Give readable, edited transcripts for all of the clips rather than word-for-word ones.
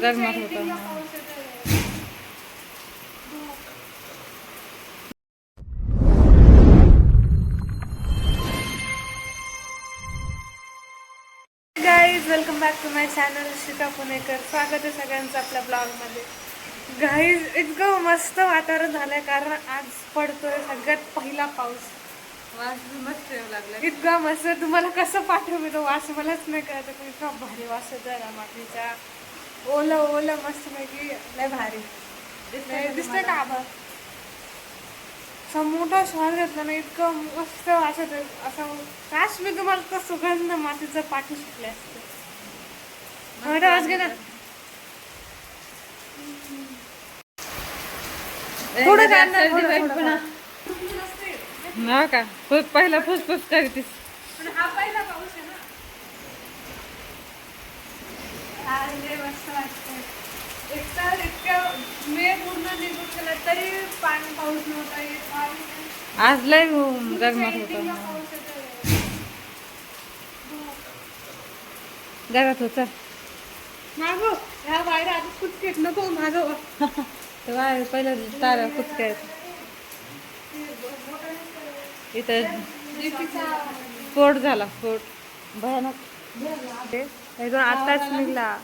गरमात होतं. Guys welcome back to my channel Shrita Punekar. स्वागत आहे सगळ्यांचं आपल्या ब्लॉगमध्ये. गाईज इतकं मस्त वातावरण झालंय कारण आज पडतोय सगळ्यात पहिला पाऊस. वास मस्त येऊ लागला, इतका मस्त. तुम्हाला कसं पाठवू मी तो वास मलाच नाही कळत. इतका भारी वास येतोय ना मातीचा, ओलं ओलं मस्त पैकी, लय भारी दिसतंय का आभाळ. मोठा श्वास घेतला ना इतकं मस्त वास येतोय. असं काश मी तुम्हाला तर सुगंध मातीचं पाठी शिकले असते. आवाज घे ना पुढे ना का पहिला फुसफुस करतीस. हा पहिला पाऊस आहे ना. मस्त वाटतंय. एक तर इतकं मे पूर्ण निघून गेला तरी पाणी पाऊस नव्हता येत. आज लय गरमात होतं. घरात होत माग ह्या बाहेर आधी कुचकेत नको माग तेव्हा पहिलं तारा कुचक्यात इथं स्फोट झाला. स्फोट भयानक. इथून आताच निघला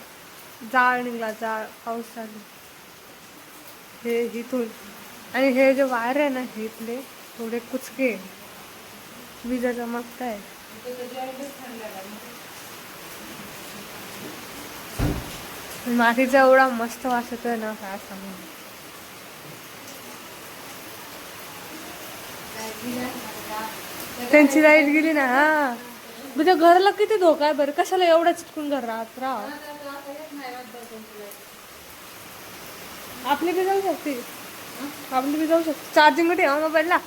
जाळ, निघला जाळ. पाऊस चालू हे इथून. आणि हे जे वायर आहे ना हे इथले थोडे कुचके विजा चमकताय. मातीचा एवढा मस्त वास येतोय ना काय सांगू. त्यांची लाईट गेली ना. हा म्हणजे घराला किती धोका आहे बरं. कशाला एवढं चिटकून घर राहत राहा. आपली बी जाऊ शकते. आपली बी जाऊ शकते. चार्जिंग मध्ये ठेवा मोबाईलला.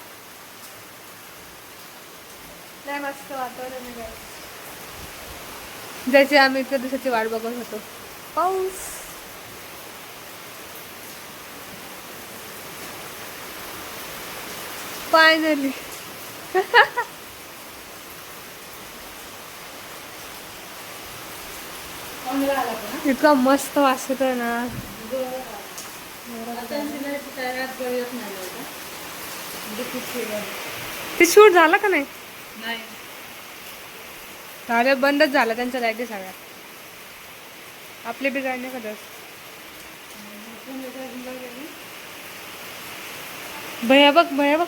नाही मस्त वातावरण आहे. ज्याची आम्ही इतक्या दिवसाची वाट बघत होतो. पाऊस फायनली. इतका मस्त वास येतोय ना. ते शूट झालं का नाही. झालं, बंदच झालं त्यांच्या लाईटी सगळ्या. आपले बी गाडी नाही का भैया बघ, भैया बघ.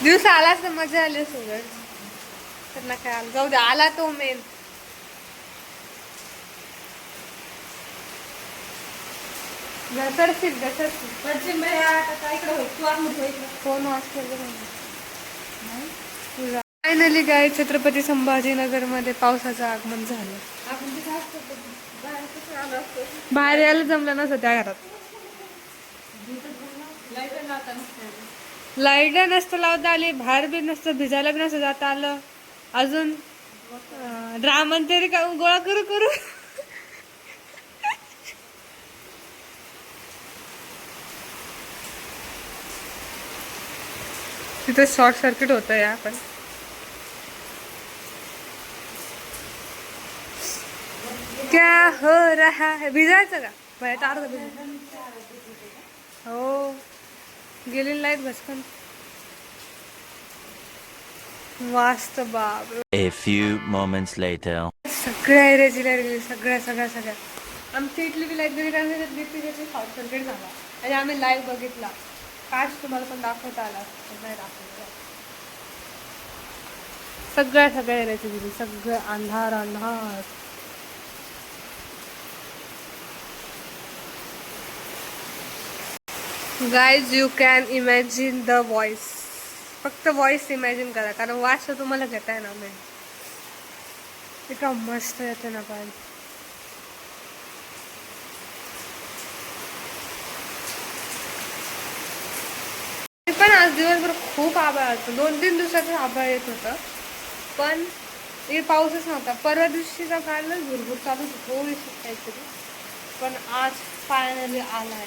दिवस आलाच तर मजा आली सगळं. तर ना काय जाऊ दे, आला तो मेन. फायनली काय छत्रपती संभाजीनगर मध्ये पावसाचं आगमन झालं. बाहेर यायला जमलं नसतं त्या घरात. लाईट नसतं लावता आली, बाहेर बी नसतं, भिजायला बी नसतं जाता आलं. अजून ड्रामन तरी का गोळा करू करू. तिथे शॉर्ट सर्किट होतं या पण. क्या हो रहा है. भिजायचं का बाहेर तार हो. गेली लाईट भसकन. वास्त बाप. A few moments later. सगळ्या एरियाची लाईट गेली. सगळ्या आमची इथली बी लाईट गेली कारण त्याची शॉर्ट सर्किट झाला. आणि आम्ही लाईव्ह बघितला. काश तुम्हाला पण दाखवता आला नाही दाखवता. सगळ्या एरियाची गेली. सगळं अंधार अंधार. Guys you can imagine the voice. फक्त व्हॉइस इमॅजिन करा कारण वास तुम्हाला घेता येणार नाही. इतका मस्त येते ना पण. पण आज दिवसभर खूप आभाळ होतं. 2-3 दिवसाचं आभाळ येत होतं पण हे पाऊसच नव्हता. परवा दिवशीचा कालच भुरभुर चालू होती थोडीशी काहीतरी. पण आज फायनली आलाय.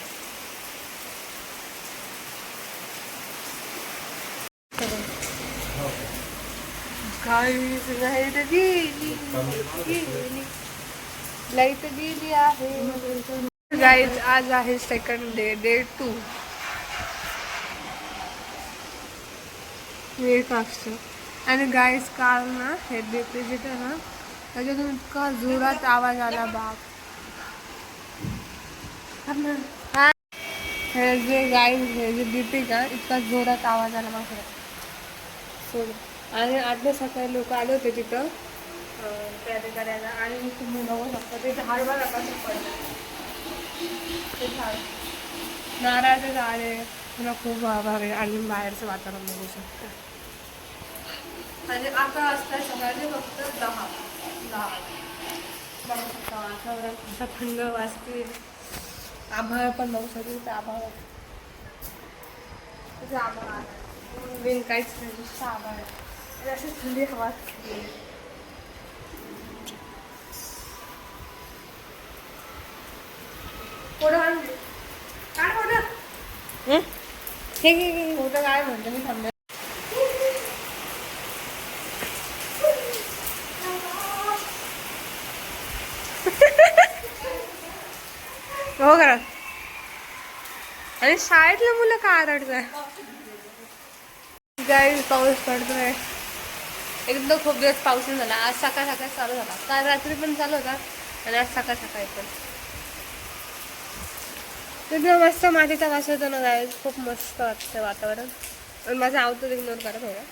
गाईज लाईट गेली आहे. गाईज आज आहे सेकंड डे 2. एक असतं आणि गाईज काल ना हे डिपॉझिट आहे ना त्याच्यातून इतका जोरात आवाज आला बाप. हे जे गाईज हे जे डीपी का इतका जोरात आवाज आला माझ्या सोड. आणि आज सकाळी लोक आले होते तिथं तयारी करायला आणि तुम्ही बघू शकता ते झाड बघा कसं पडलं. ते झाड नारळाचे झाड आहे तुला खूप भारी आणि बाहेरचं वातावरण बघू शकतं. आणि आता असतं सकाळचे फक्त 10 बघू शकता वातावरण असं थंड वाजते. आभाळ पण बघू शकतो ते आभाळ बिन काहीच नाही नुसतं आभाळ आहे आणि अशी थंडी हवा फोटो आणले काय फोटो हे फोटो काय म्हणतो मी थांबले. हो करा आणि शाळेतले मुलं का रडताय. गाई पाऊस पडतोय एकदम खूप दिवस पाऊस नाही झाला. आज सकाळ सकाळ चालू झाला काल रात्री पण चालू होता आणि आज सकाळ सकाळी पण एकदम मस्त मातीचा वास होतो ना गाई. खूप मस्त वाटतं वातावरण. आणि माझा आवतो इग्नोर करा थोडं.